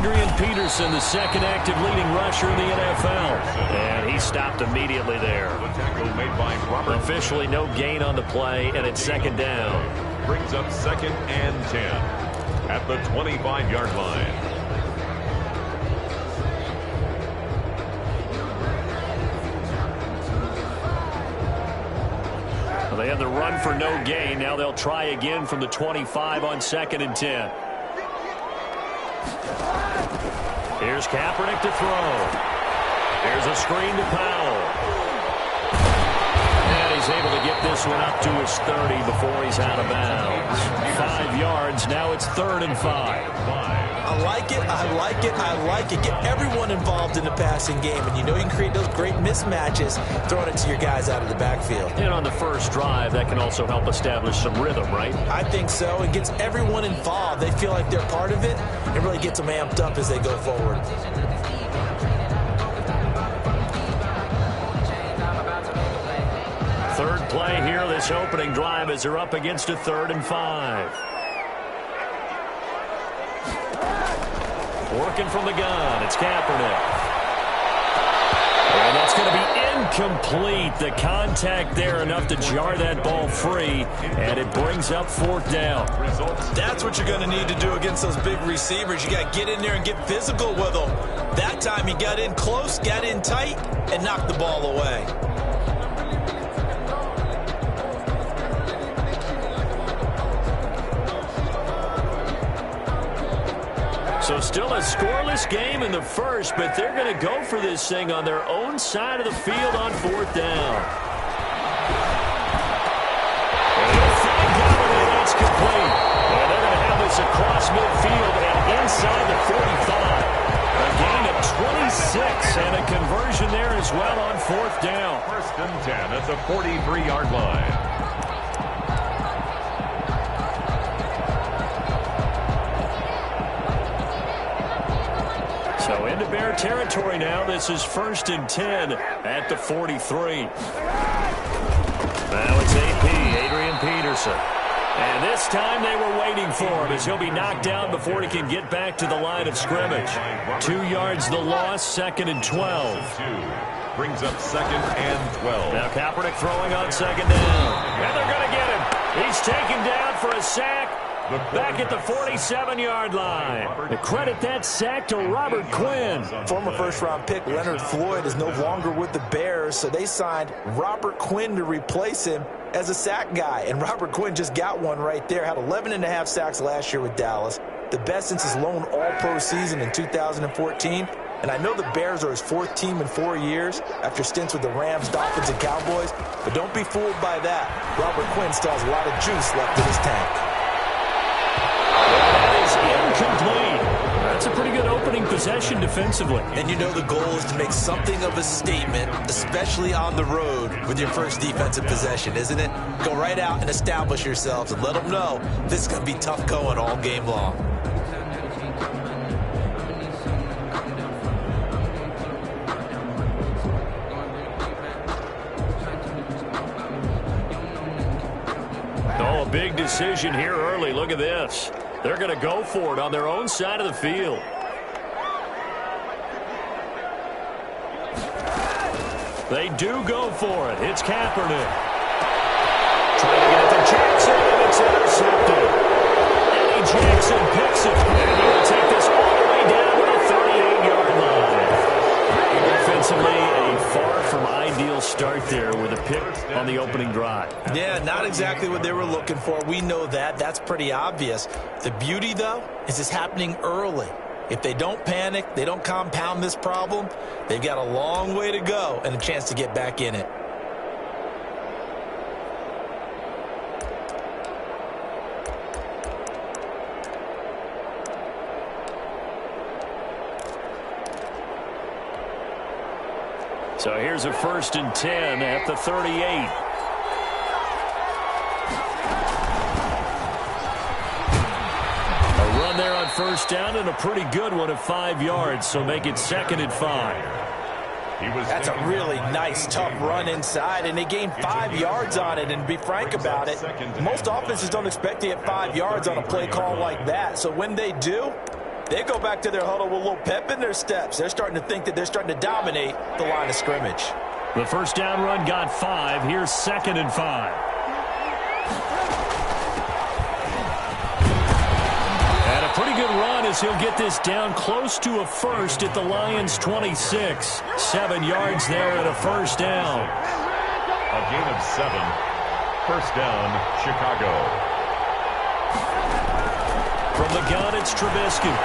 Adrian Peterson, the second active leading rusher in the NFL. And he stopped immediately there. Made by Robert. Officially no gain on the play, and it's second down. Brings up 2nd and 10 at the 25-yard line. Well, they had the run for no gain. Now they'll try again from the 25 on 2nd and 10. Here's Kaepernick to throw. There's a screen to Powell. And he's able to get this one up to his 30 before he's out of bounds. 5 yards. Now it's 3rd and 5. I like it. I like it. I like it. Get everyone involved in the passing game. And you know you can create those great mismatches throwing it to your guys out of the backfield. And on the first drive, that can also help establish some rhythm, right? I think so. It gets everyone involved. They feel like they're part of it. It really gets them amped up as they go forward. Third play here, this opening drive, as they're up against a 3rd and 5. Working from the gun, it's Kaepernick. And that's going to be incomplete. The contact there enough to jar that ball free, and it brings up 4th down. That's what you're going to need to do against those big receivers. You got to get in there and get physical with them. That time he got in close, got in tight, and knocked the ball away. So still a scoreless game in the first, but they're going to go for this thing on their own side of the field on 4th down. And that's complete. And they're going to have this across midfield and inside the 45. A gain of 26 and a conversion there as well on 4th down. 1st and 10 at the 43-yard line. So into Bear territory now. This is 1st and 10 at the 43. Now it's AP, Adrian Peterson. And this time they were waiting for him as he'll be knocked down before he can get back to the line of scrimmage. 2 yards the loss, 2nd and 12. Brings up 2nd and 12. Now Kaepernick throwing on 2nd down. And they're going to get him. He's taken down for a sack. Back at the 47-yard line. Credit that sack to Robert Quinn. Former first-round pick Leonard Floyd is no longer with the Bears, so they signed Robert Quinn to replace him as a sack guy. And Robert Quinn just got one right there. Had 11.5 sacks last year with Dallas. The best since his lone all-pro season in 2014. And I know the Bears are his 4th team in 4 years after stints with the Rams, Dolphins, and Cowboys. But don't be fooled by that. Robert Quinn still has a lot of juice left in his tank. Incomplete. That's a pretty good opening possession defensively. And you know the goal is to make something of a statement, especially on the road with your first defensive possession, isn't it? Go right out and establish yourselves and let them know this is going to be tough going all game long. Oh, a big decision here early. Look at this. They're going to go for it on their own side of the field. They do go for it. It's Kaepernick. Trying to get it to Jackson, and it's intercepted. Eddie Jackson picks it, and he will take this all the way down to the 38-yard line. Defensively, a far from ideal start there with a pick on the opening drive. Yeah, not exactly what they were looking for. We know that. That's pretty obvious. The beauty, though, is it's happening early. If they don't panic, they don't compound this problem, they've got a long way to go and a chance to get back in it. So here's a 1st and 10 at the 38. A run there on 1st down and a pretty good one of 5 yards, so make it 2nd and 5. That's a really nice, tough run inside, and they gained 5 yards on it. And to be frank about it, most offenses don't expect to get 5 yards on a play call like that. So when they do, They go back to their huddle with a little pep in their steps. They're starting to think that they're starting to dominate the line of scrimmage. The first down run got 5. Here's 2nd and 5. And a pretty good run as he'll get this down close to a first at the Lions' 26. 7 yards there at a first down. A gain of 7. First down, Chicago. From the gun, it's Trubisky.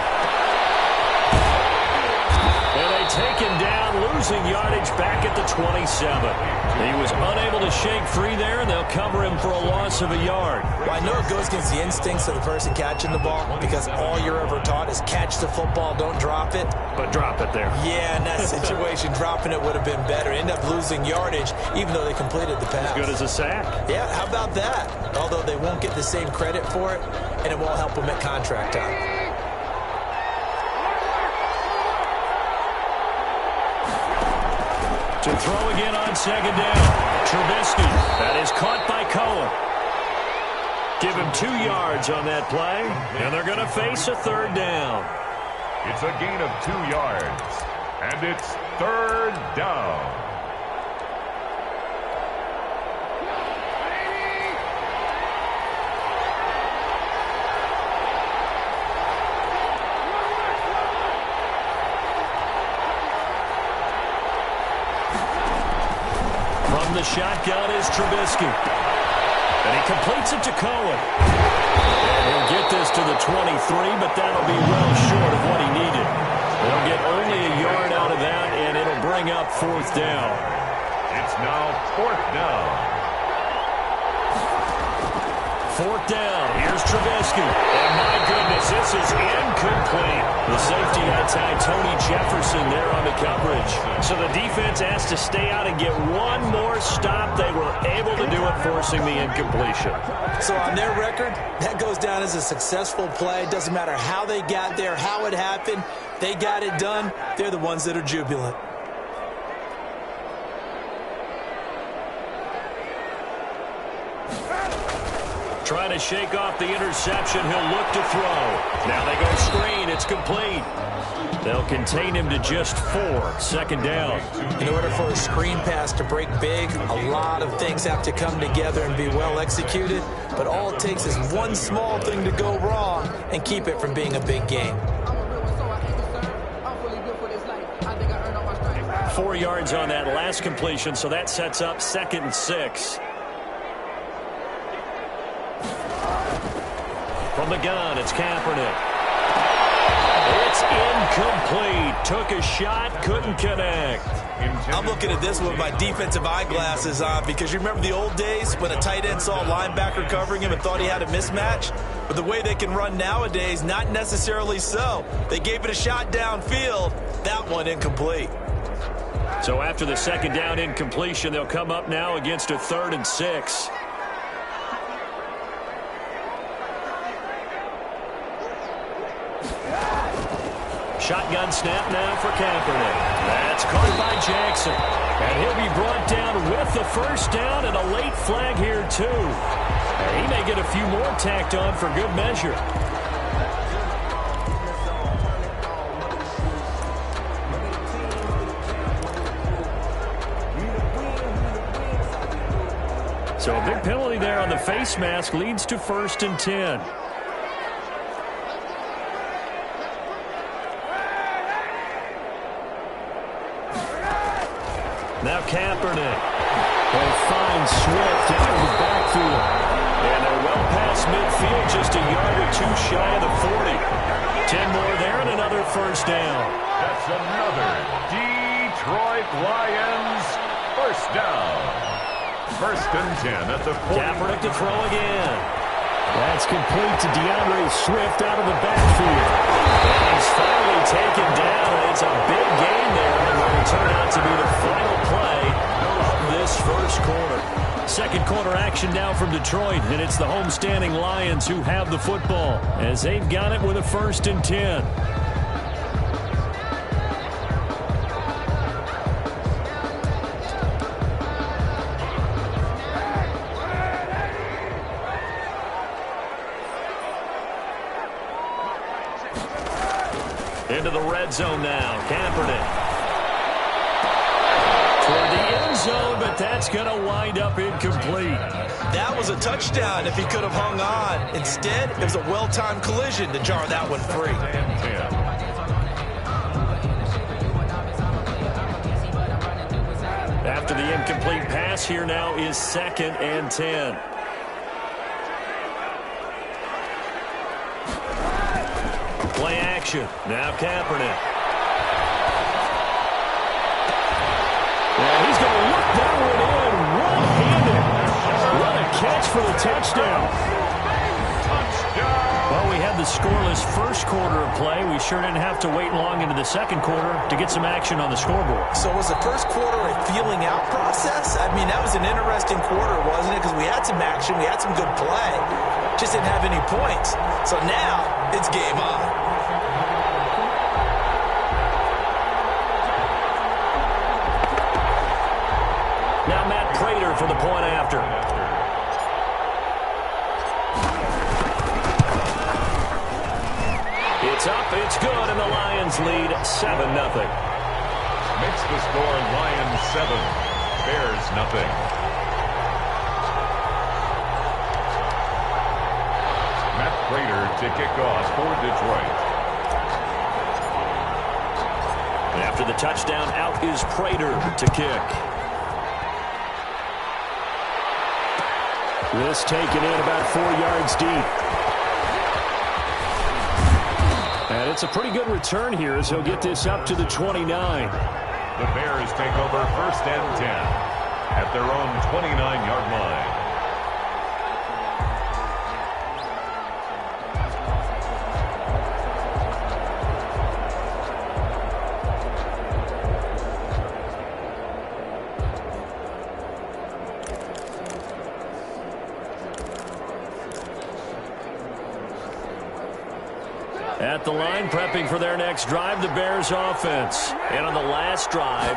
And they take him down, losing yardage back at the 27. He was unable to shake free there, and they'll cover him for a loss of a yard. Well, I know it goes against the instincts of the person catching the ball because all you're ever taught is catch the football, don't drop it. But drop it there. Yeah, in that situation, dropping it would have been better. End up losing yardage, even though they completed the pass. As good as a sack. Yeah, how about that? Although they won't get the same credit for it, and it won't help them at contract time. To throw again on 2nd down. Trubisky. That is caught by Cohen. Give him 2 yards on that play, and they're going to face a 3rd down. It's a gain of 2 yards, and it's 3rd down. From the shotgun is Trubisky. And he completes it to Cohen. And he'll get this to the 23, but that'll be well short of what he needed. They'll get only a yard out of that, and it'll bring up 4th down. It's now 4th down. 4th down. Here's Trubisky. And my goodness, this is incomplete. The safety had tied Tony Jefferson there on the coverage. So the defense has to stay out and get one more stop. They were able to do it, forcing the incompletion. So on their record, that goes down as a successful play. Doesn't matter how they got there, how it happened. They got it done. They're the ones that are jubilant. Trying to shake off the interception. He'll look to throw. Now they go screen. It's complete. They'll contain him to just 4. 2nd down. In order for a screen pass to break big, a lot of things have to come together and be well executed. But all it takes is one small thing to go wrong and keep it from being a big game. 4 yards on that last completion, so that sets up 2nd and 6. From the gun, it's Kaepernick. It's incomplete. Took a shot, couldn't connect. I'm looking at this with my defensive eyeglasses on because you remember the old days when a tight end saw a linebacker covering him and thought he had a mismatch? But the way they can run nowadays, not necessarily so. They gave it a shot downfield. That one incomplete. So after the 2nd down incompletion, they'll come up now against a 3rd and 6. Shotgun snap now for Kaepernick. That's caught by Jackson. And he'll be brought down with the first down and a late flag here, too. And he may get a few more tacked on for good measure. So a big penalty there on the face mask leads to 1st and 10. Now Kaepernick. They find Swift out of the backfield. And they're well past midfield, just a yard or 2 shy of the 40. 10 more there and another first down. That's another Detroit Lions first down. 1st and 10 at the 40. Kaepernick to throw again. That's complete to DeAndre Swift out of the backfield. And he's finally taken down. It's a big game there, and will turn out to be the final play of this first quarter. 2nd quarter action now from Detroit, and it's the homestanding Lions who have the football as they've got it with a 1st and 10. red zone now. Kaepernick. Toward the end zone, but that's going to wind up incomplete. That was a touchdown if he could have hung on. Instead, it was a well-timed collision to jar that one free. After the incomplete pass, here now is 2nd and 10. Play action. Now Kaepernick. And he's going to look that one in one-handed. What a catch for the touchdown. Well, we had the scoreless first quarter of play. We sure didn't have to wait long into the second quarter to get some action on the scoreboard. So was the first quarter a feeling out process? I mean, that was an interesting quarter, wasn't it? Because we had some action, we had some good play. Just didn't have any points. So now it's game on. Now Matt Prater for the point after. It's up, it's good, and the Lions lead 7-0. Makes the score Lions 7, Bears nothing. Matt Prater to kick off for Detroit. After the touchdown, out is Prater to kick. This taken in about 4 yards deep. And it's a pretty good return here as he'll get this up to the 29. The Bears take over 1st and 10 at their own 29-yard line. At the line, prepping for their next drive, the Bears offense. And on the last drive,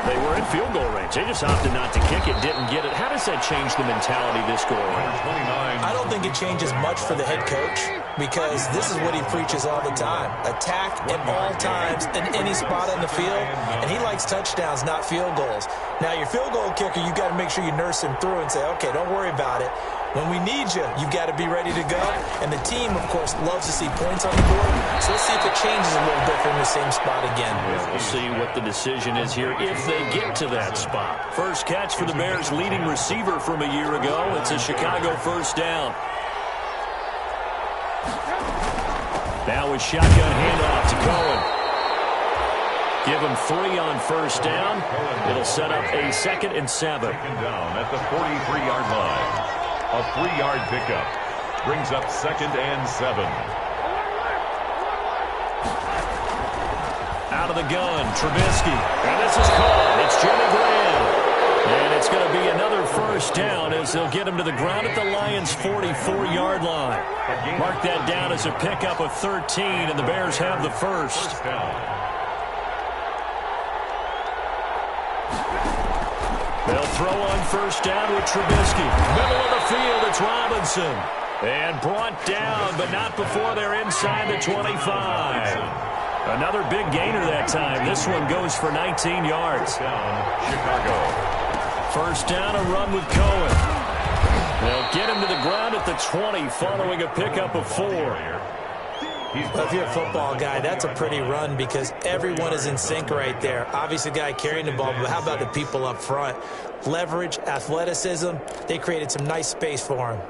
they were in field goal range. They just opted not to kick it, didn't get it. How does that change the mentality this go around? I don't think it changes much for the head coach because this is what he preaches all the time. Attack at all times in any spot on the field, and he likes touchdowns, not field goals. Now, your field goal kicker, you got to make sure you nurse him through and say, okay, don't worry about it. When we need you, you've got to be ready to go. And the team, of course, loves to see points on the board. So let's see if it changes a little bit from the same spot again. We'll see what the decision is here if they get to that spot. First catch for the Bears' leading receiver from a year ago. It's a Chicago first down. Now with shotgun handoff to Cohen. Give him 3 on first down. It'll set up a 2nd and 7. Taken down at the 43-yard line. A 3-yard pickup brings up 2nd and 7. Out of the gun, Trubisky. And this is caught. It's Jimmy Graham. And it's going to be another first down as they'll get him to the ground at the Lions' 44-yard line. Mark that down as a pickup of 13, and the Bears have the first. They'll throw on first down with Trubisky. Middle of the field, it's Robinson. And brought down, but not before they're inside the 25. Another big gainer that time. This one goes for 19 yards. Chicago. First down, a run with Cohen. They'll get him to the ground at the 20, following a pickup of 4. Well, if you're a football guy, that's a pretty run because everyone is in sync right there. Obviously, the guy carrying the ball, but how about the people up front? Leverage, athleticism, they created some nice space for him.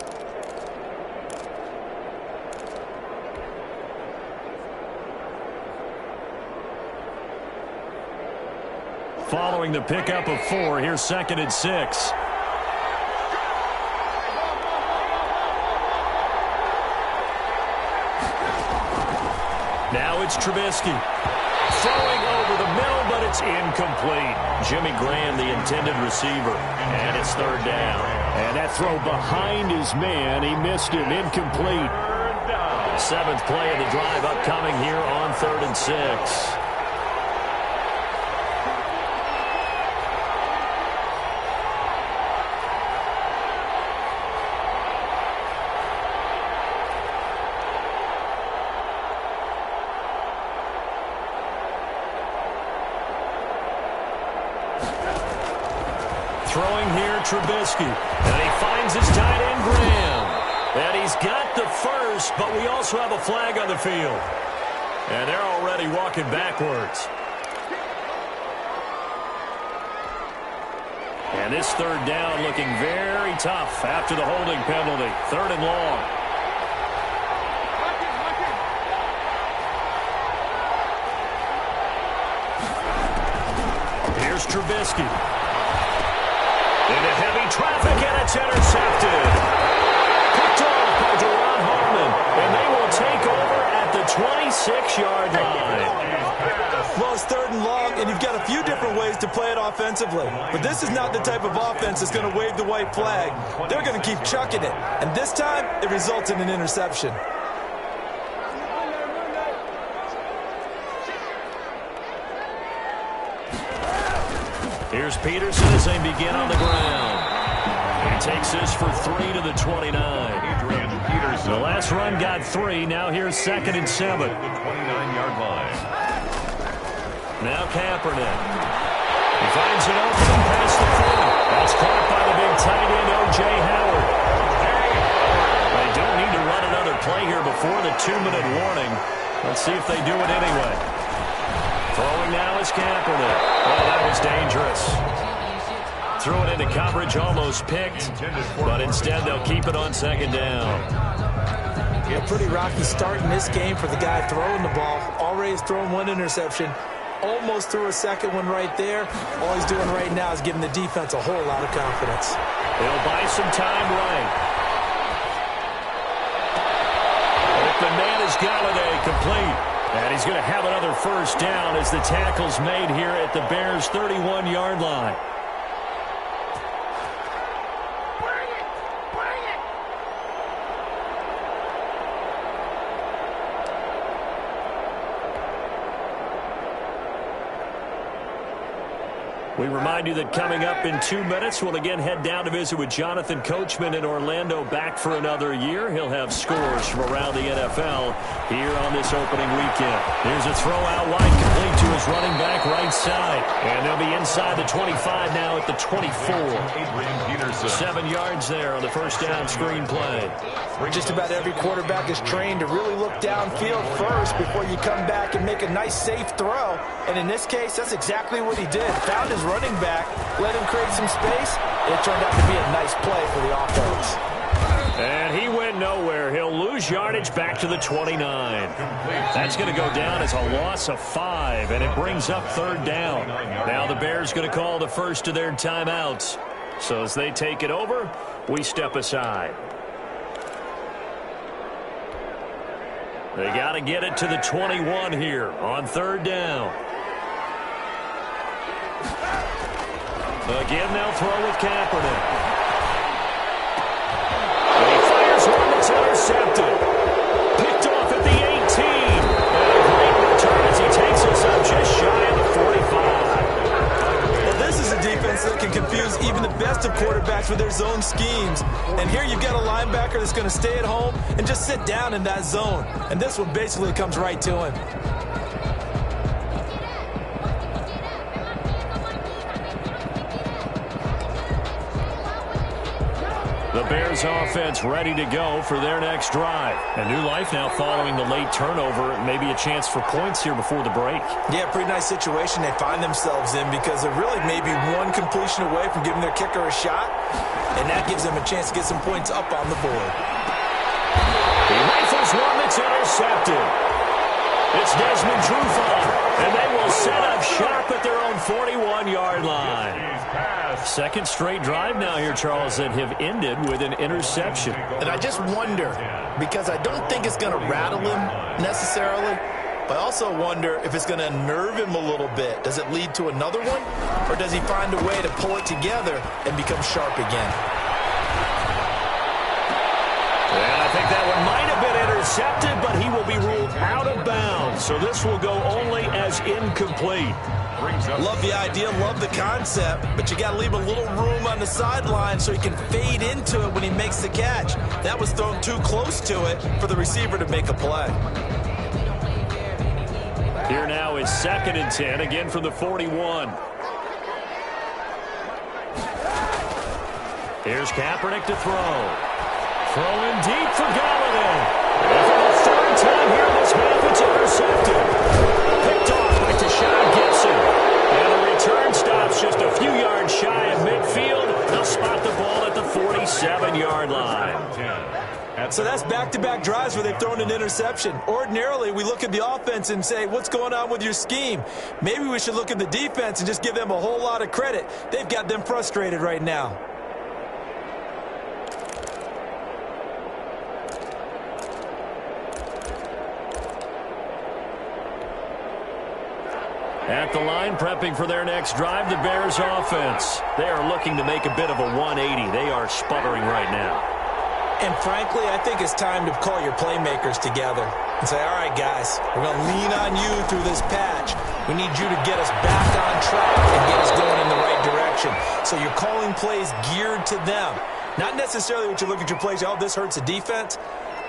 Following the pickup of 4, here's 2nd and 6. Now it's Trubisky. Throwing over the middle, but it's incomplete. Jimmy Graham, the intended receiver. And it's 3rd down. And that throw behind his man. He missed him. Incomplete. 7th play of the drive upcoming here on 3rd and 6. throwing here, Trubisky. And he finds his tight end, Graham. And he's got the first, but we also have a flag on the field. And they're already walking backwards. And this third down looking very tough after the holding penalty. 3rd and long. Here's Trubisky. Into heavy traffic, and it's intercepted. Picked off by Deron Harmon, and they will take over at the 26-yard line. Well, it's 3rd and long, and you've got a few different ways to play it offensively. But this is not the type of offense that's going to wave the white flag. They're going to keep chucking it. And this time, it results in an interception. Here's Peterson as they begin on the ground. He takes this for 3 to the 29. Adrian Peterson. The last run got 3. Now here's 2nd and 7. The 29-yard line. Now Kaepernick. He finds an opening past the 40. That's caught by the big tight end, O.J. Howard. They don't need to run another play here before the 2-minute warning. Let's see if they do it anyway. Throwing now is Kaepernick. Oh, that was dangerous. Threw it into coverage, almost picked, but instead they'll keep it on 2nd down. A pretty rocky start in this game for the guy throwing the ball. Already has thrown 1 interception. Almost threw a 2nd one right there. All he's doing right now is giving the defense a whole lot of confidence. He'll buy some time right. Open man is Galladay, complete. And he's going to have another 1st down as the tackle's made here at the Bears' 31-yard line. We remind you that coming up in 2 minutes, we'll again head down to visit with Jonathan Coachman in Orlando, back for another year. He'll have scores from around the NFL here on this opening weekend. Here's a throw out wide, complete to his running back right side. And they'll be inside the 25 now at the 24. Adrian Peterson. 7 yards there on the 1st down screen play. Just about every quarterback is trained to really look downfield first before you come back and make a nice, safe throw. And in this case, that's exactly what he did. Found his running back, let him create some space. It turned out to be a nice play for the offense. And he went nowhere. He'll lose yardage back to the 29. That's going to go down as a loss of 5, and it brings up 3rd down. Now the Bears going to call the first of their timeouts. So as they take it over, we step aside. They got to get it to the 21 here on 3rd down. Again, they'll throw with Kaepernick. And he fires one that's intercepted. Picked off at the 18. And a great return as he takes us up just shy of the 45. Well, this is a defense that can confuse even the best of quarterbacks with their zone schemes. And here you've got a linebacker that's going to stay at home and just sit down in that zone. And this one basically comes right to him. The Bears offense ready to go for their next drive. A new life now following the late turnover. Maybe a chance for points here before the break. Yeah, pretty nice situation they find themselves in because they're really maybe one completion away from giving their kicker a shot. And that gives them a chance to get some points up on the board. He rifles one that's intercepted. It's Desmond Trufant, and they will set up shop at their own 41-yard line. 2nd straight drive now here, Charles, that have ended with an interception. And I just wonder, because I don't think it's going to rattle him necessarily, but I also wonder if it's going to unnerve him a little bit. Does it lead to another one, or does he find a way to pull it together and become sharp again? And I think that one might have been intercepted, but he will be ruled out of bounds. So this will go only as incomplete. Love the idea, love the concept, but you got to leave a little room on the sideline so he can fade into it when he makes the catch. That was thrown too close to it for the receiver to make a play. Here now is 2nd and 10, again from the 41. Here's Kaepernick to throw. Throwing deep for Galladay. And for the third time here in this half, it's intercepted. Picked off by Tashaun Gibson. And the return stops just a few yards shy of midfield. They'll spot the ball at the 47-yard line. So that's back-to-back drives where they've thrown an interception. Ordinarily, we look at the offense and say, what's going on with your scheme? Maybe we should look at the defense and just give them a whole lot of credit. They've got them frustrated right now. At the line, prepping for their next drive, the Bears offense. They are looking to make a bit of a 180. They are sputtering right now. And frankly, I think it's time to call your playmakers together and say, all right, guys, we're going to lean on you through this patch. We need you to get us back on track and get us going in the right direction. So you're calling plays geared to them. Not necessarily what you look at your plays, oh, this hurts the defense.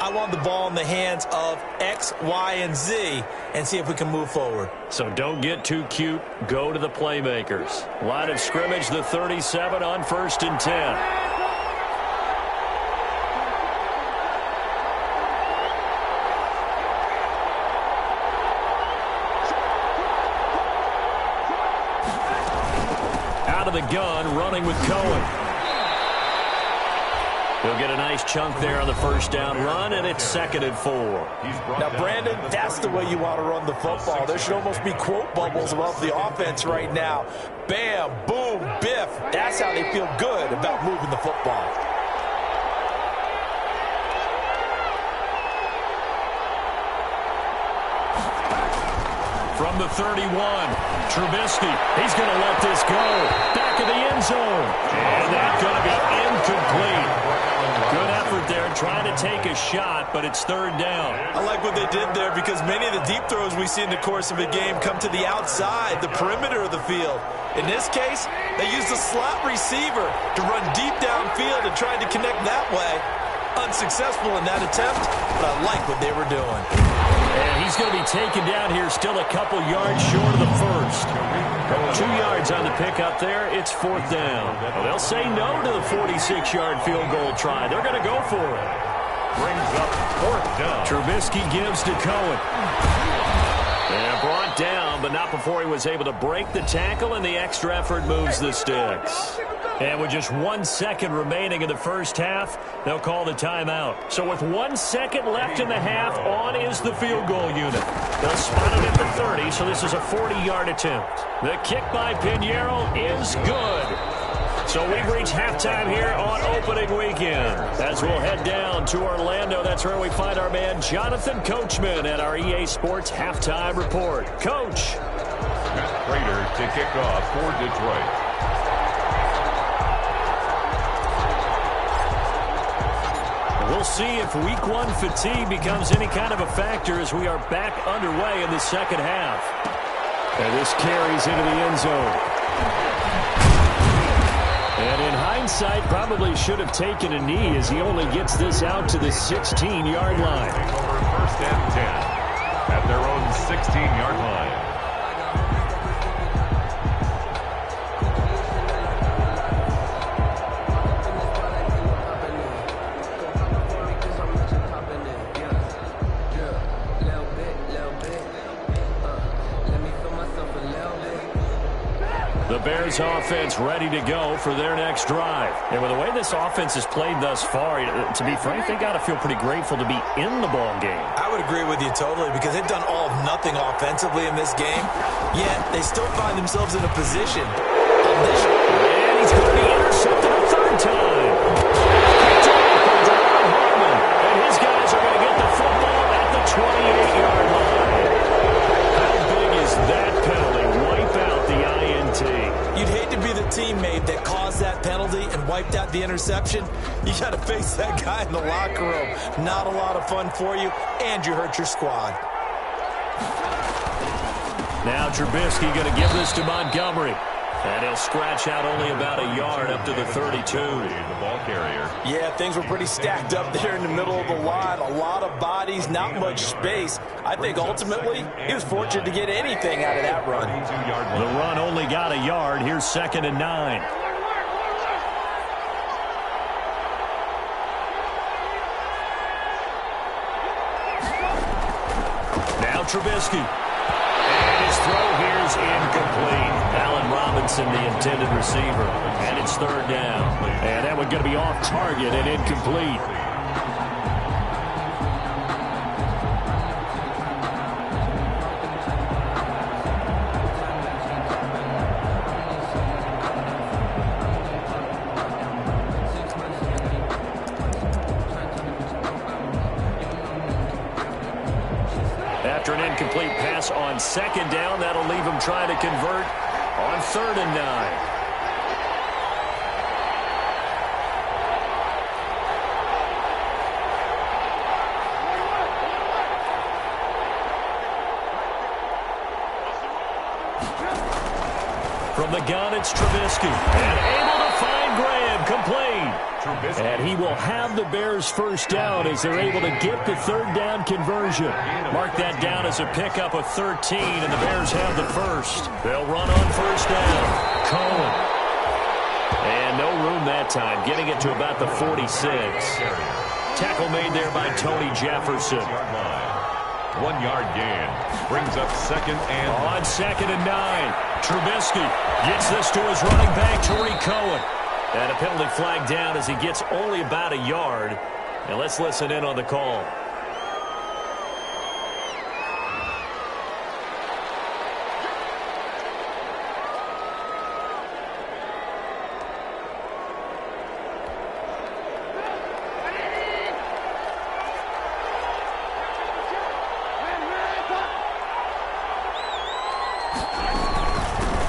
I want the ball in the hands of X, Y, and Z and see if we can move forward. So don't get too cute. Go to the playmakers. Line of scrimmage, the 37 on 1st and 10. The gun, running with Cohen. He'll get a nice chunk there on the first down run, and it's 2nd and 4. Now, Brandon, that's the way you want to run the football. There should almost be quote bubbles above the offense right now. Bam, boom, biff. That's how they feel good about moving the football. From the 31, Trubisky, he's going to let this go. Back of the end zone. And that's going to be incomplete. Good effort there trying to take a shot, but it's 3rd down. I like what they did there because many of the deep throws we see in the course of a game come to the outside, the perimeter of the field. In this case, they used a slot receiver to run deep downfield and tried to connect that way. Unsuccessful in that attempt, but I like what they were doing. And he's going to be taken down here still a couple yards short of the first. 2 yards on the pickup there. It's 4th down. Well, they'll say no to the 46-yard field goal try. They're going to go for it. Brings up 4th down. Trubisky gives to Cohen. And brought down, but not before he was able to break the tackle, and the extra effort moves the sticks. And with just 1 second remaining in the first half, they'll call the timeout. So with 1 second left in the half, on is the field goal unit. They'll spot it at the 30, so this is a 40-yard attempt. The kick by Pinheiro is good. So we've reached halftime here on opening weekend. As we'll head down to Orlando, that's where we find our man Jonathan Coachman at our EA Sports Halftime Report. Coach. Matt Prater to kick off for Detroit. We'll see if Week 1 fatigue becomes any kind of a factor as we are back underway in the second half. And this carries into the end zone. And in hindsight, probably should have taken a knee as he only gets this out to the 16-yard line. Over 1st and 10 at their own 16-yard line. The Bears offense ready to go for their next drive. And with the way this offense has played thus far, to be frank, they got to feel pretty grateful to be in the ball game. I would agree with you totally because they've done all of nothing offensively in this game, yet they still find themselves in a position. And he's going to be intercepted a 3rd time. And his guys are going to get the football at the 28-yard line. How big is that penalty? Wipe out the INT. You'd hate to be the teammate that caused that penalty and wiped out the interception. You got to face that guy in the locker room. Not a lot of fun for you, and you hurt your squad. Now Trubisky going to give this to Montgomery. And he'll scratch out only about a yard up to the 32. The ball carrier. Yeah, things were pretty stacked up there in the middle of the line. A lot of bodies, not much space. I think ultimately he was fortunate to get anything out of that run. The run only got a yard. Here's 2nd and 9. Now Trubisky. And his throw here is incomplete. Allen Robinson, the intended receiver. And it's third down. And that one going to be off target and incomplete. After an incomplete pass on second down, that'll leave him trying to convert on 3rd and 9. From the gun, it's Trubisky. And able to find Graham, complete. And he will have the Bears first down as they're able to get the third down conversion. Mark that down as a pickup of 13, and the Bears have the first. They'll run on first down. Cohen. And no room that time, getting it to about the 46. Tackle made there by Tony Jefferson. 1-yard gain. Brings up 2nd and... On 2nd and 9. Trubisky gets this to his running back, Tariq Cohen. And a penalty flag down as he gets only about a yard. And let's listen in on the call.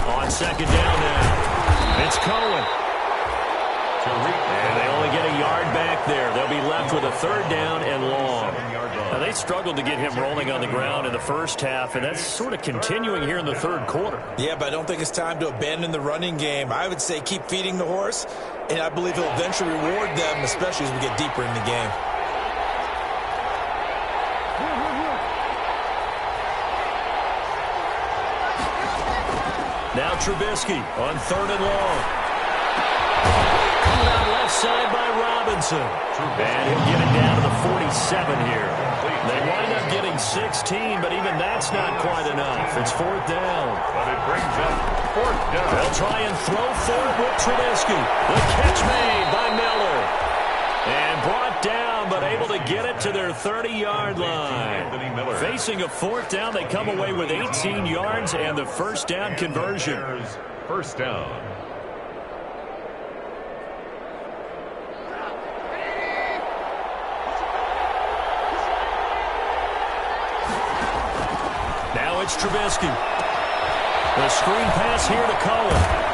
On 2nd down now, it's Cohen. And they only get a yard back there. They'll be left with a 3rd down and long. Now, they struggled to get him rolling on the ground in the first half, and that's sort of continuing here in the 3rd quarter. Yeah, but I don't think it's time to abandon the running game. I would say keep feeding the horse, and I believe he'll eventually reward them, especially as we get deeper in the game. Now Trubisky on 3rd and long. Coming out left side by Robinson. And he'll get it down to the 47 here. They wind up getting 16, but even that's not quite enough. It's 4th down. But it brings up 4th down. They'll try and throw forward with Trubisky. The catch made by Miller. And brought down, but able to get it to their 30-yard line. Facing a 4th down, they come away with 18 yards and the first down conversion. First down. Now it's Trubisky. The screen pass here to Cohen.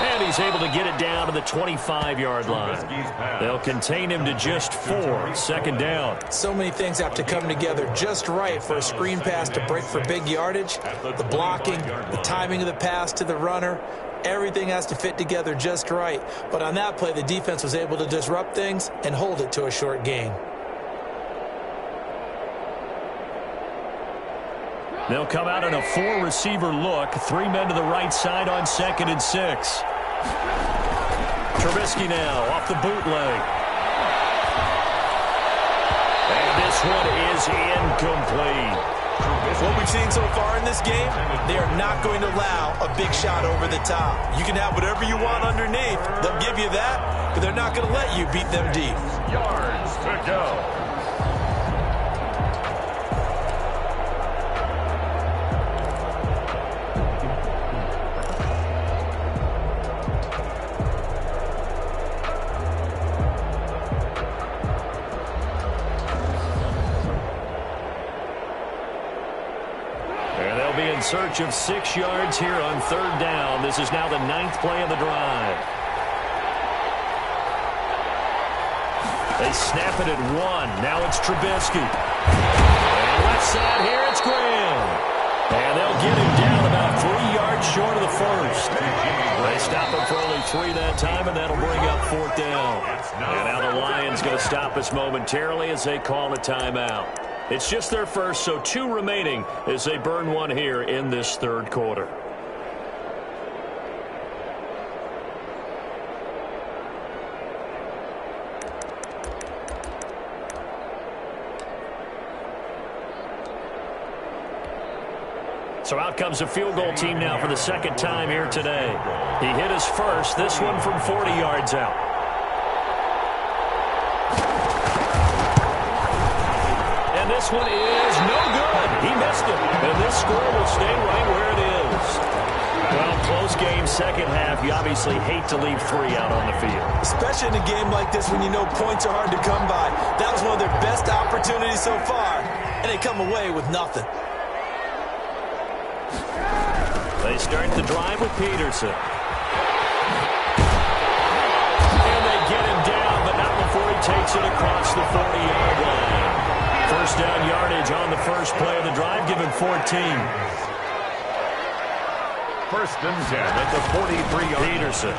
And he's able to get it down to the 25-yard line. They'll contain him to just 4. 2nd down. So many things have to come together just right for a screen pass to break for big yardage. The blocking, the timing of the pass to the runner, everything has to fit together just right. But on that play, the defense was able to disrupt things and hold it to a short gain. They'll come out in a 4-receiver look. 3 men to the right side on 2nd and 6. Trubisky now off the bootleg. And this one is incomplete. What we've seen so far in this game, they are not going to allow a big shot over the top. You can have whatever you want underneath. They'll give you that, but they're not going to let you beat them deep. Yards to go. In search of 6 yards here on 3rd down. This is now the 9th play of the drive. They snap it at 1. Now it's Trubisky. And left side here, it's Graham. And they'll get him down about 3 yards short of the first. They stop him for only 3 that time, and that'll bring up 4th down. And now the Lions going to stop us momentarily as they call a timeout. It's just their first, so 2 remaining as they burn one here in this 3rd quarter. So out comes the field goal team now for the second time here today. He hit his first, this one from 40 yards out. And this one is no good. He missed it. And this score will stay right where it is. Well, close game, second half. You obviously hate to leave 3 out on the field. Especially in a game like this when you know points are hard to come by. That was one of their best opportunities so far, and they come away with nothing. They start the drive with Peterson. And they get him down, but not before he takes it across the 40-yard line. First down yardage on the first play of the drive, given 14. First and 10 at the 43-yard line. Peterson.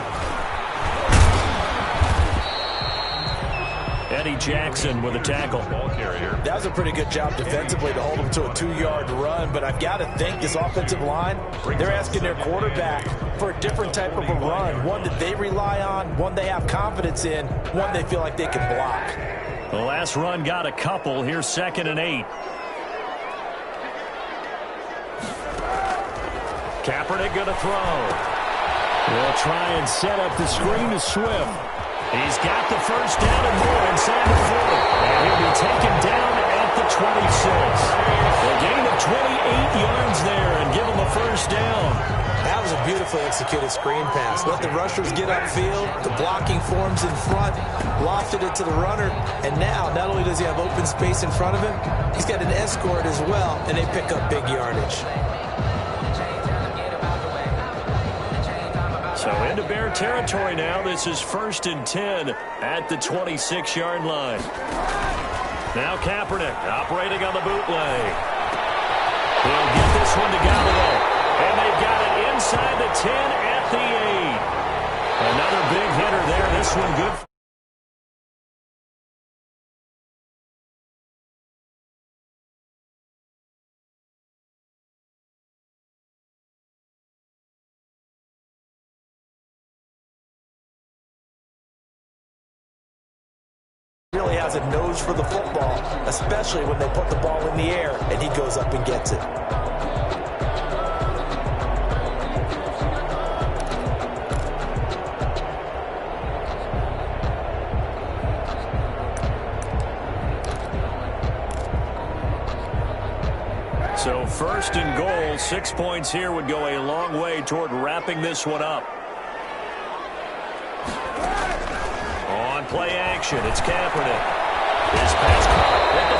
Eddie Jackson with a tackle. Ball carrier. That was a pretty good job defensively to hold him to a 2-yard run, but I've got to think this offensive line, they're asking their quarterback for a different type of a run, one that they rely on, one they have confidence in, one they feel like they can block. The last run got a couple. Here's 2nd and 8. Kaepernick going to throw. They'll try and set up the screen to Swift. He's got the first down and more inside the 40. And he'll be taken down at the 26. A gain of 28 yards there and give him a first down. That was a beautifully executed screen pass. Let the rushers get upfield. The blocking forms in front. Lofted it to the runner. And now, not only does he have open space in front of him, he's got an escort as well, and they pick up big yardage. So into Bear territory now. This is 1st and 10 at the 26-yard line. Now Kaepernick operating on the bootleg. He'll get this one to Golladay. And they've got it inside the 10 at the 8. Another big hitter there. This one good. Really has a nose for the football, especially when they put the ball in the air and he goes up and gets it. So 1st and goal, 6 points here would go a long way toward wrapping this one up. On play action, it's Kaepernick. His pass caught at the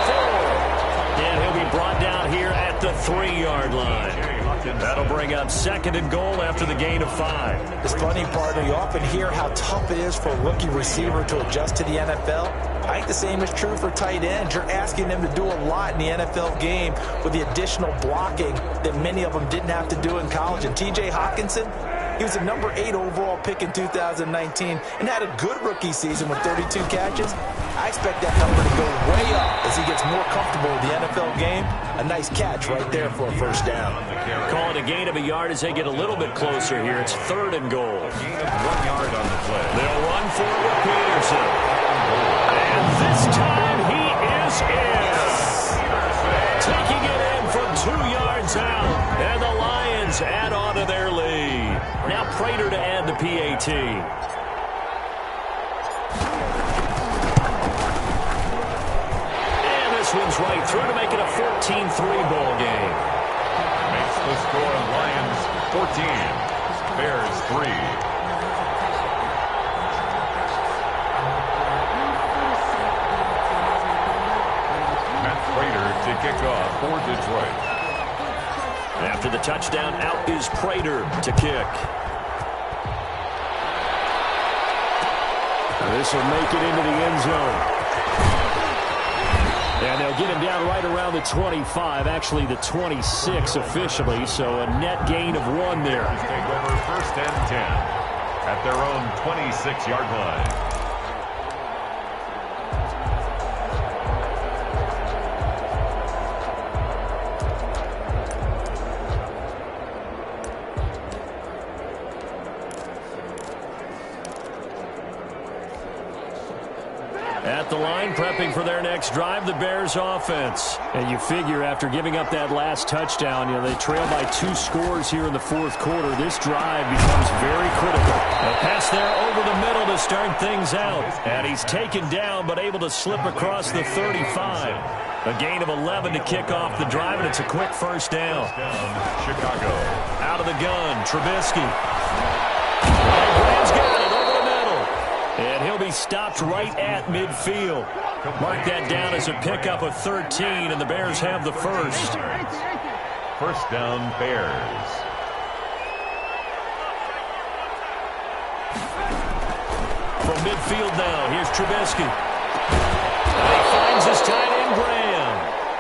4. And he'll be brought down here at the 3-yard line. That'll bring up 2nd and goal after the gain of 5. This funny part, you often hear how tough it is for a rookie receiver to adjust to the NFL. I think the same is true for tight ends. You're asking them to do a lot in the NFL game with the additional blocking that many of them didn't have to do in college. And T.J. Hockenson, he was a number 8 overall pick in 2019 and had a good rookie season with 32 catches. I expect that number to go way up as he gets more comfortable with the NFL game. A nice catch right there for a first down. Call it a gain of a yard as they get a little bit closer here. It's 3rd and goal. Gain of 1 yard on the play. They'll run for it with Peterson. And this time he is in. Taking it in from 2 yards out. And the Lions add on to their lead. Now Prater to add the PAT. Wins right through to make it a 14-3 ball game. Makes the score Lions 14, Bears 3. Matt Prater to kick off for Detroit. After the touchdown, out is Prater to kick. This will make it into the end zone. And they'll get him down right around the 25, actually the 26 officially, so a net gain of 1 there. Take over 1st and 10 at their own 26-yard line. At the line, prepping for their next drive, the Bears offense. And you figure after giving up that last touchdown, they trail by 2 scores here in the fourth quarter. This drive becomes very critical. A pass there over the middle to start things out. And he's taken down, but able to slip across the 35. A gain of 11 to kick off the drive, and it's a quick first down. Chicago. Out of the gun, Trubisky. Graham's got it over the middle. And he'll be stopped right at midfield. Mark that down as a pickup of 13, and the Bears have the first. First down, Bears. From midfield now, here's Trubisky. And he finds his tight end, Graham.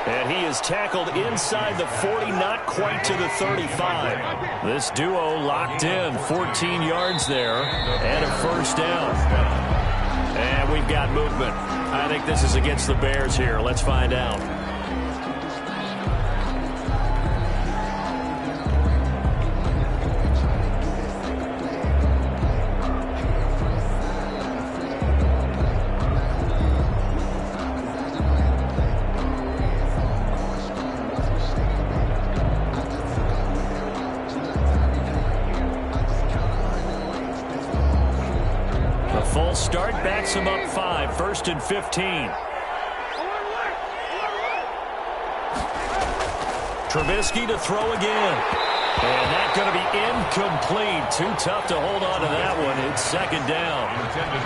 And he is tackled inside the 40, not quite to the 35. This duo locked in, 14 yards there, and a first down. And we've got movement. I think this is against the Bears here. Let's find out. Full start backs him up 5, first and 15. Trubisky to throw again. And that's going to be incomplete. Too tough to hold on to that one. It's second down.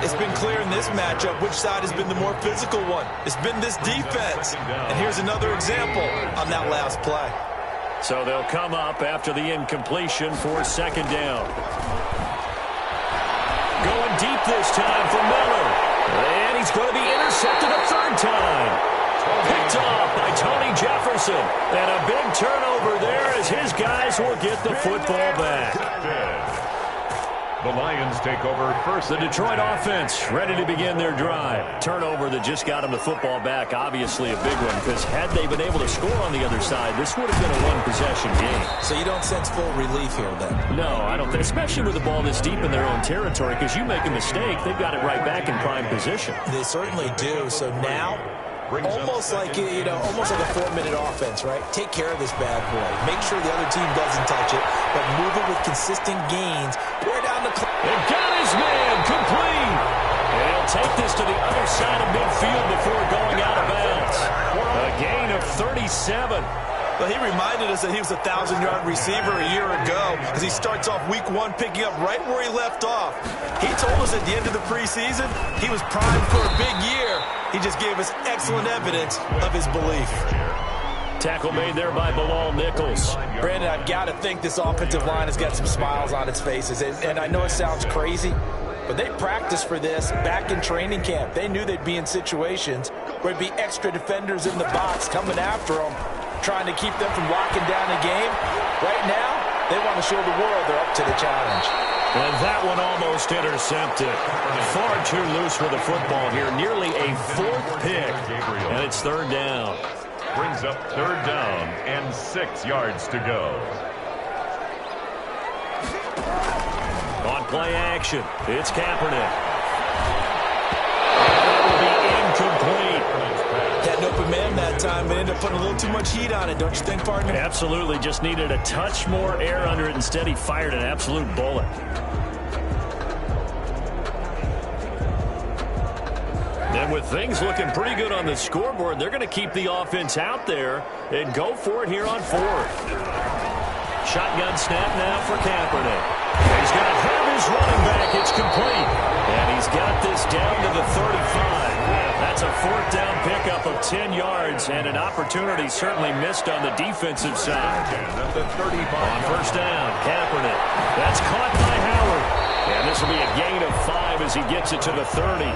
It's been clear in this matchup which side has been the more physical one. It's been this defense. And here's another example on that last play. So they'll come up after the incompletion for second down. Going deep this time for Miller. And he's going to be intercepted a third time. Picked off by Tony Jefferson. And a big turnover there as his guys will get the football back. The Lions take over first. The Detroit offense ready to begin their drive. Turnover that just got them the football back. Obviously a big one, because had they been able to score on the other side, this would have been a one-possession game. So you don't sense full relief here then? No, I don't think, especially with the ball this deep in their own territory, because you make a mistake, they've got it right back in prime position. They certainly do. So now, almost like a 4-minute offense, right? Take care of this bad boy. Make sure the other team doesn't touch it, but move it with consistent gains. We're down the clock. And got his man complete. And he'll take this to the other side of midfield before going out of bounds. A gain of 37. Well, he reminded us that he was a 1,000-yard receiver a year ago as he starts off week 1 picking up right where he left off. He told us at the end of the preseason he was primed for a big year. He just gave us excellent evidence of his belief. Tackle made there by Bilal Nichols. Brandon, I've got to think this offensive line has got some smiles on its faces. And I know it sounds crazy, but they practiced for this back in training camp. They knew they'd be in situations where there'd be extra defenders in the box coming after them, trying to keep them from locking down a game. Right now, they want to show the world they're up to the challenge. And that one almost intercepted. Far too loose with the football here. Nearly a 4th pick. And it's third down. Brings up third down and 6 yards to go. On play action, it's Kaepernick. That will be incomplete. Had an open man that time, but ended up putting a little too much heat on it, don't you think, partner? Absolutely. Just needed a touch more air under it. Instead, he fired an absolute bullet. And with things looking pretty good on the scoreboard, they're going to keep the offense out there and go for it here on 4th. Shotgun snap now for Kaepernick. He's going to have his running back. It's complete. And he's got this down to the 35. That's a 4th down pickup of 10 yards and an opportunity certainly missed on the defensive side. At the 35. On first down, Kaepernick. That's caught by Howard. And this will be a gain of 5 as he gets it to the 30.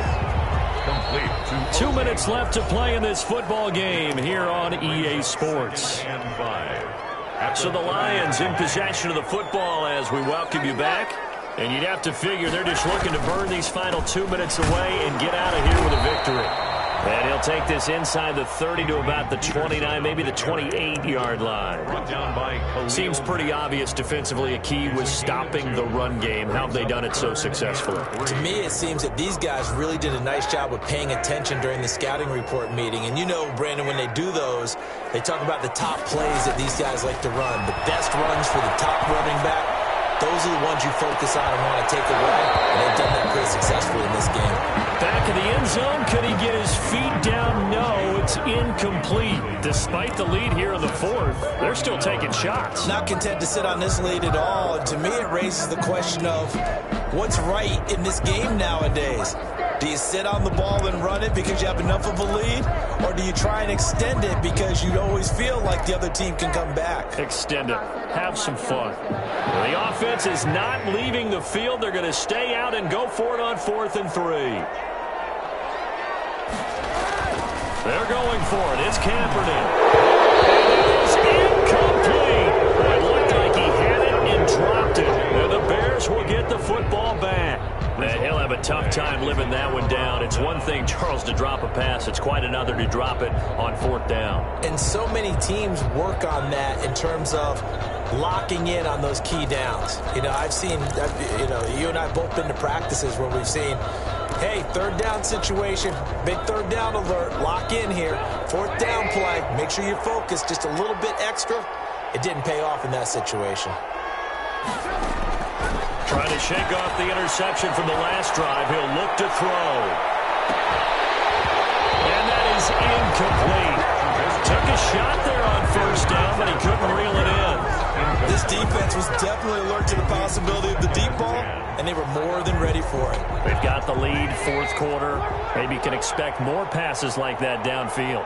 Complete. 2 minutes left to play in this football game here on EA Sports. And 5. So the Lions in possession of the football as we welcome you back. And you'd have to figure they're just looking to burn these final 2 minutes away and get out of here with a victory. And he'll take this inside the 30 to about the 29, maybe the 28-yard line. Seems pretty obvious defensively a key was stopping the run game. How have they done it so successfully? To me, it seems that these guys really did a nice job of paying attention during the scouting report meeting. And you know, Brandon, when they do those, they talk about the top plays that these guys like to run. The best runs for the top running back. Those are the ones you focus on and want to take away, and they've done that pretty successfully in this game. Back in the end zone, could he get his feet down? No, it's incomplete. Despite the lead here in the fourth, they're still taking shots. Not content to sit on this lead at all, and to me it raises the question of what's right in this game nowadays. Do you sit on the ball and run it because you have enough of a lead? Or do you try and extend it because you always feel like the other team can come back? Extend it. Have some fun. The offense is not leaving the field. They're going to stay out and go for it on 4th and 3. They're going for it. It's Kaepernick. It is incomplete. It looked like he had it and dropped it. And the Bears will get the football back. Man, he'll have a tough time living that one down. It's one thing, Charles, to drop a pass. It's quite another to drop it on 4th down. And so many teams work on that in terms of locking in on those key downs. You know, I've seen, you and I both been to practices where we've seen, hey, 3rd down situation, big 3rd down alert, lock in here. 4th down play, make sure you're focused just a little bit extra. It didn't pay off in that situation. Trying to shake off the interception from the last drive. He'll look to throw. And that is incomplete. Took a shot there on 1st down, but he couldn't reel it in. This defense was definitely alert to the possibility of the deep ball, and they were more than ready for it. They've got the lead, 4th quarter. Maybe can expect more passes like that downfield.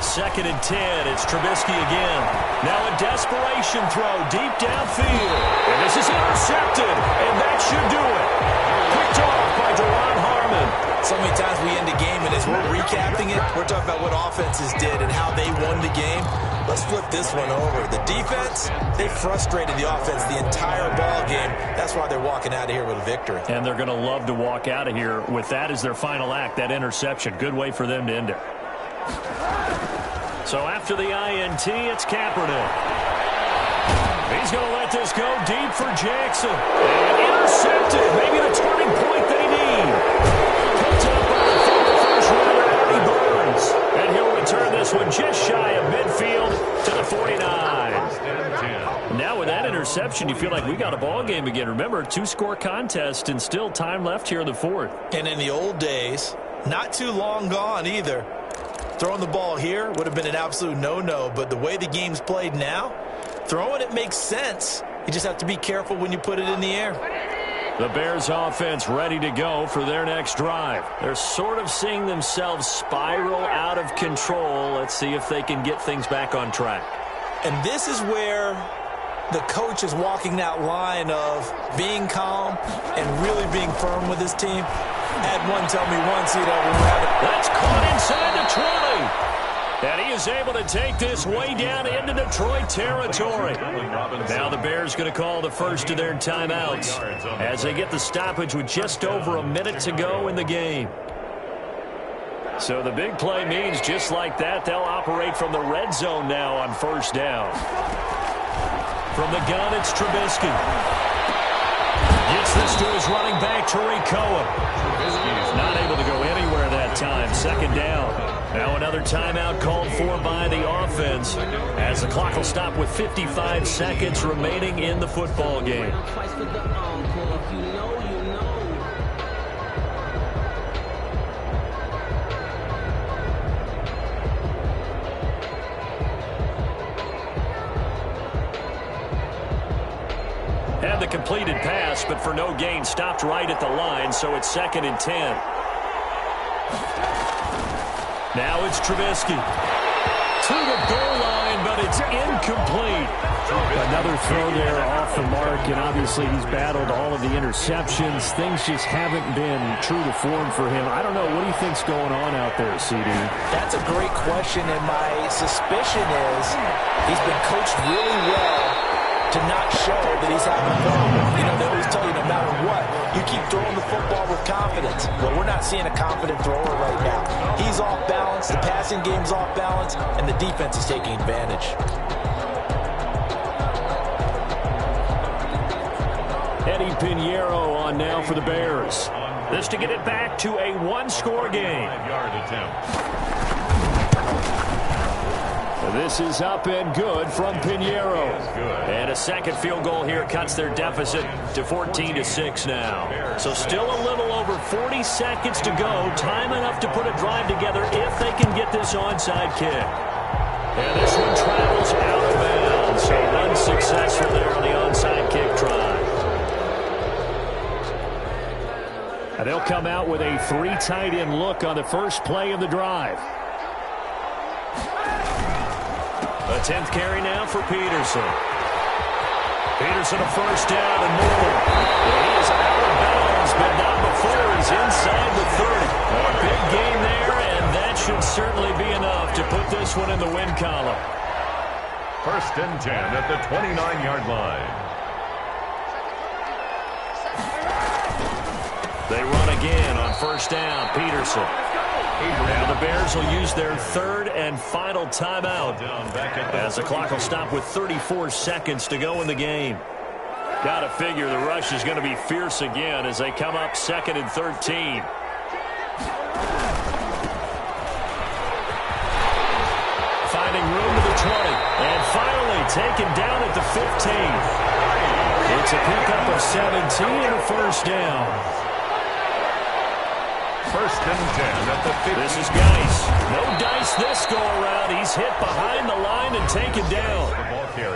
2nd and 10. It's Trubisky again. Now a desperation throw deep downfield. And this is intercepted. And that should do it. Picked off by Duron Harmon. So many times we end a game, and as we're recapping it, we're talking about what offenses did and how they won the game. Let's flip this one over. The defense, they frustrated the offense the entire ball game. That's why they're walking out of here with a victory. And they're going to love to walk out of here with that as their final act, that interception. Good way for them to end it. So after the INT, it's Kaepernick. He's going to let this go deep for Jackson. And intercepted. Maybe the turning point they need. Picked up by the former first-rounder, Artie Burns. And he'll return this one just shy of midfield to the 49. Now with that interception, you feel like we got a ball game again. Remember, 2-score contest and still time left here in the 4th. And in the old days, not too long gone either, throwing the ball here would have been an absolute no-no, but the way the game's played now, throwing it makes sense. You just have to be careful when you put it in the air. The Bears offense ready to go for their next drive. They're sort of seeing themselves spiral out of control. Let's see if they can get things back on track. And this is where the coach is walking that line of being calm and really being firm with his team. I had one tell me once, when we're having... That's caught inside the 20. And he is able to take this way down into Detroit territory. Now the Bears going to call the first of their timeouts as they get the stoppage with just over a minute to go in the game. So the big play means just like that, they'll operate from the red zone now on 1st down. From the gun, it's Trubisky. Gets this to his running back, Tariq Cohen. Not able to go anywhere that time. 2nd down. Now another timeout called for by the offense as the clock will stop with 55 seconds remaining in the football game. Had the completed pass, but for no gain, stopped right at the line, so it's 2nd and 10. Now it's Trubisky. To the goal line, but it's incomplete. Another throw there off the mark, and obviously he's battled all of the interceptions. Things just haven't been true to form for him. I don't know. What do you think's going on out there, CD? That's a great question, and my suspicion is he's been coached really well to not show that he's having a problem. You know, they always tell you no matter what, you keep throwing the football with confidence. Well, we're not seeing a confident thrower right now. He's off balance, the passing game's off balance, and the defense is taking advantage. Eddie Pinheiro on now for the Bears. This to get it back to a one-score game. 5-yard attempt. This is up and good from Pinheiro. And a second field goal here cuts their deficit to 14-6 now. So still a little over 40 seconds to go. Time enough to put a drive together if they can get this onside kick. And this one travels out of bounds. So unsuccessful there on the onside kick try. And they'll come out with a 3 tight end look on the first play of the drive. A 10th carry now for Peterson. Peterson a first down and more. He is out of bounds, but not before he's inside the 30. A big game there, and that should certainly be enough to put this one in the win column. 1st and 10 at the 29-yard line. They run again on first down. Peterson. Now the Bears will use their 3rd and final timeout as the clock will stop with 34 seconds to go in the game. Got to figure the rush is going to be fierce again as they come up 2nd and 13. Finding room to the 20 and finally taken down at the 15. It's a pickup of 17 and a first down. 1st and 10 at the 50. This is Geis. No dice this go-around. He's hit behind the line and taken down.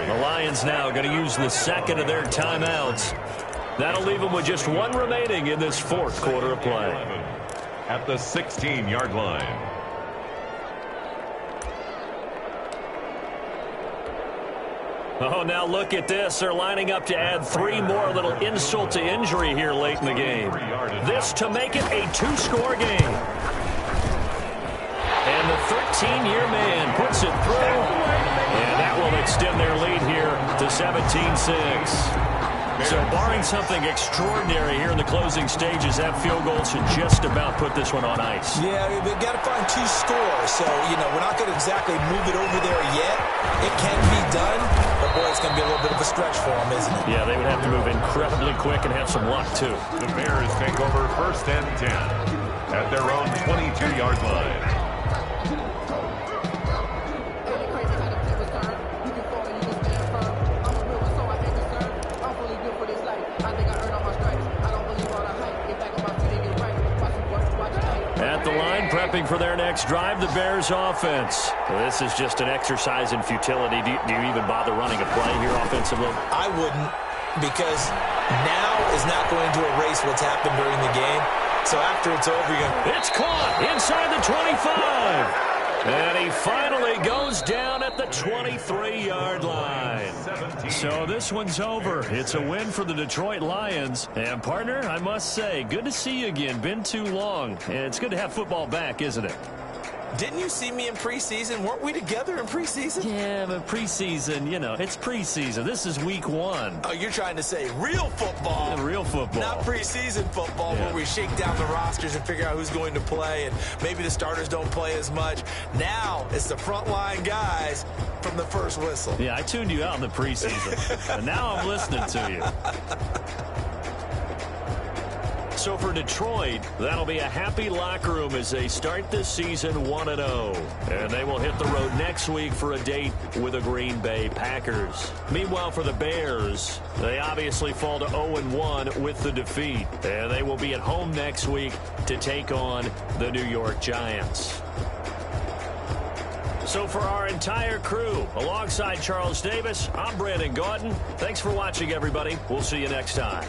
The Lions now going to use the 2nd of their timeouts. That'll leave them with just 1 remaining in this 4th quarter of play. At the 16-yard line. Oh, now look at this. They're lining up to add 3 more, a little insult to injury here late in the game. This to make it a 2-score game. And the 13-year man puts it through. And that will extend their lead here to 17-6. So barring something extraordinary here in the closing stages, that field goal should just about put this one on ice. Yeah, they've got to find 2 scores. So, you know, we're not going to exactly move it over there yet. It can be done, but boy, it's going to be a little bit of a stretch for them, isn't it? Yeah, they would have to move incredibly quick and have some luck, too. The Bears take over 1st and 10 at their own 22-yard line. At the line, prepping for their next drive, the Bears offense. Well, this is just an exercise in futility. Do you even bother running a play here offensively? I wouldn't, because now is not going to erase what's happened during the game. So after it's over, it's caught inside the 25. And he finally goes down at the 23-yard line. So this one's over. It's a win for the Detroit Lions. And, partner, I must say, good to see you again. Been too long. And it's good to have football back, isn't it? Didn't you see me in preseason? Weren't we together in preseason? Yeah, but preseason, you know, it's preseason. This is week 1. Oh, you're trying to say real football. Yeah, real football. Not preseason football where we shake down the rosters and figure out who's going to play, and maybe the starters don't play as much. Now it's the frontline guys from the first whistle. Yeah, I tuned you out in the preseason, and now I'm listening to you. So for Detroit, that'll be a happy locker room as they start this season 1-0. And they will hit the road next week for a date with the Green Bay Packers. Meanwhile, for the Bears, they obviously fall to 0-1 with the defeat. And they will be at home next week to take on the New York Giants. So for our entire crew, alongside Charles Davis, I'm Brandon Gaudin. Thanks for watching, everybody. We'll see you next time.